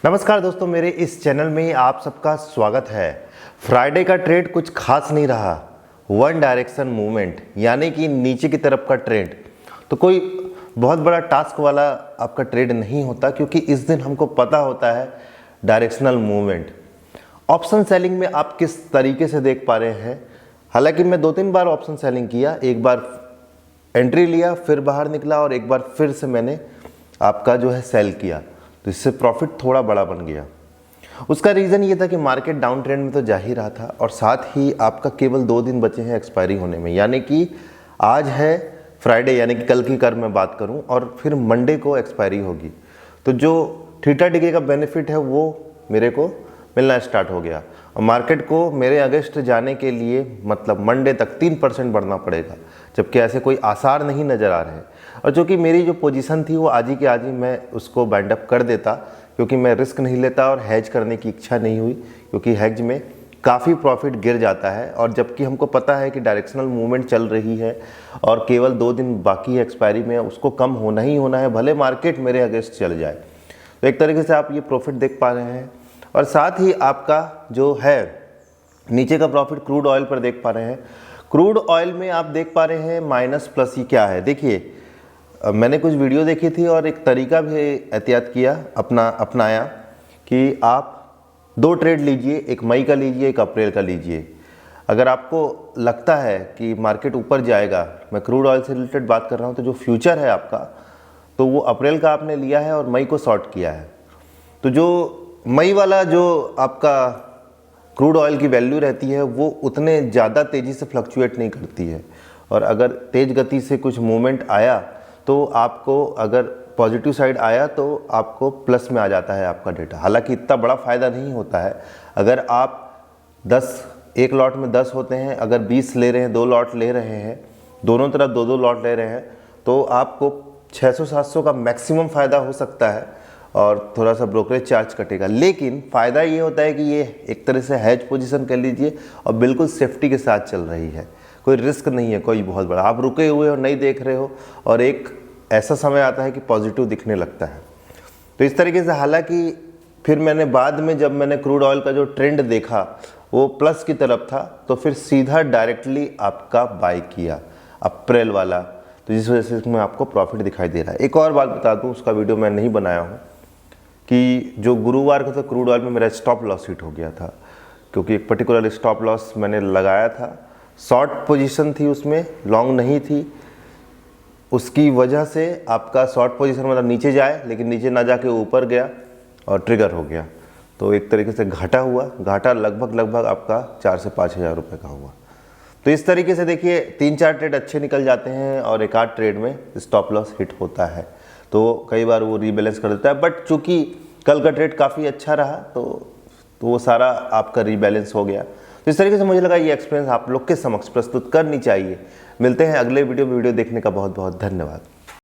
नमस्कार दोस्तों, मेरे इस चैनल में आप सबका स्वागत है। फ्राइडे का ट्रेड कुछ खास नहीं रहा। वन डायरेक्शन मूवमेंट यानी कि नीचे की तरफ का ट्रेंड, तो कोई बहुत बड़ा टास्क वाला आपका ट्रेड नहीं होता, क्योंकि इस दिन हमको पता होता है डायरेक्शनल मूवमेंट। ऑप्शन सेलिंग में आप किस तरीके से देख पा रहे हैं, हालांकि मैं 2-3 बार ऑप्शन सेलिंग किया, एक बार एंट्री लिया फिर बाहर निकला और एक बार फिर से मैंने आपका जो है सेल किया, तो इससे प्रॉफिट थोड़ा बड़ा बन गया। उसका रीज़न ये था कि मार्केट डाउन ट्रेंड में तो जा ही रहा था और साथ ही आपका केवल 2 दिन बचे हैं एक्सपायरी होने में, यानी कि आज है फ्राइडे, यानी कि कल की कर मैं बात करूं, और फिर मंडे को एक्सपायरी होगी। तो जो थीटा डिके का बेनिफिट है वो मेरे को मिलना स्टार्ट हो गया और मार्केट को मेरे अगेंस्ट जाने के लिए मतलब मंडे तक 3% बढ़ना पड़ेगा, जबकि ऐसे कोई आसार नहीं नज़र आ रहे हैं। और चूँकि मेरी जो पोजीशन थी वो आज ही के आज ही मैं उसको बाइंड अप कर देता, क्योंकि मैं रिस्क नहीं लेता और हैज करने की इच्छा नहीं हुई, क्योंकि हैज में काफ़ी प्रॉफिट गिर जाता है। और जबकि हमको पता है कि डायरेक्शनल मूवमेंट चल रही है और केवल 2 दिन बाकी है एक्सपायरी में, उसको कम होना ही होना है, भले मार्केट मेरे अगेंस्ट चल जाए। तो एक तरीके से आप ये प्रॉफिट देख पा रहे हैं और साथ ही आपका जो है नीचे का प्रॉफिट क्रूड ऑयल पर देख पा रहे हैं। क्रूड ऑयल में आप देख पा रहे हैं माइनस प्लस ही क्या है। देखिए, मैंने कुछ वीडियो देखी थी और एक तरीका भी एहतियात किया अपनाया कि आप 2 ट्रेड लीजिए, एक मई का लीजिए, एक अप्रैल का लीजिए। अगर आपको लगता है कि मार्केट ऊपर जाएगा, मैं क्रूड ऑयल से रिलेटेड बात कर रहा हूँ, तो जो फ्यूचर है आपका, तो वो अप्रैल का आपने लिया है और मई को शॉर्ट किया है। तो जो मई वाला जो आपका क्रूड ऑयल की वैल्यू रहती है वो उतने ज़्यादा तेज़ी से फ्लक्चुएट नहीं करती है, और अगर तेज़ गति से कुछ मूवमेंट आया तो आपको, अगर पॉजिटिव साइड आया तो आपको प्लस में आ जाता है आपका डेटा। हालांकि इतना बड़ा फ़ायदा नहीं होता है। अगर आप 10 एक लॉट में 10 होते हैं, अगर 20 ले रहे हैं, 2 लॉट ले रहे हैं, दोनों तरफ 2-2 लॉट ले रहे हैं, तो आपको 600-700 का मैक्सिमम फ़ायदा हो सकता है और थोड़ा सा ब्रोकरेज चार्ज कटेगा। लेकिन फ़ायदा ये होता है कि ये एक तरह से हैज पोजीशन कर लीजिए और बिल्कुल सेफ्टी के साथ चल रही है, कोई रिस्क नहीं है कोई बहुत बड़ा। आप रुके हुए हो, नहीं देख रहे हो, और एक ऐसा समय आता है कि पॉजिटिव दिखने लगता है। तो इस तरीके से, हालांकि फिर मैंने बाद में जब मैंने क्रूड ऑयल का जो ट्रेंड देखा वो प्लस की तरफ था, तो फिर सीधा डायरेक्टली आपका बाय किया अप्रैल वाला, तो जिस वजह से इसमें आपको प्रॉफिट दिखाई दे रहा है। एक और बात बता दूँ, उसका वीडियो मैं नहीं बनाया हूँ, कि जो गुरुवार को तो क्रूड ऑयल में मेरा स्टॉप लॉस हिट हो गया था, क्योंकि एक पर्टिकुलर स्टॉप लॉस मैंने लगाया था। शॉर्ट पोजीशन थी उसमें, लॉन्ग नहीं थी। उसकी वजह से आपका शॉर्ट पोजीशन मतलब नीचे जाए लेकिन नीचे ना जाके ऊपर गया और ट्रिगर हो गया, तो एक तरीके से घाटा हुआ। घाटा लगभग आपका 4 से 5 हज़ार रुपये का हुआ। तो इस तरीके से देखिए, 3-4 ट्रेड अच्छे निकल जाते हैं और एक आध ट्रेड में स्टॉप लॉस हिट होता है, तो कई बार वो रीबैलेंस कर देता है। बट चूंकि कल का ट्रेड काफ़ी अच्छा रहा, तो वो सारा आपका रीबैलेंस हो गया। तो इस तरीके से मुझे लगा ये एक्सपीरियंस आप लोग के समक्ष प्रस्तुत करनी चाहिए। मिलते हैं अगले वीडियो देखने का बहुत बहुत धन्यवाद।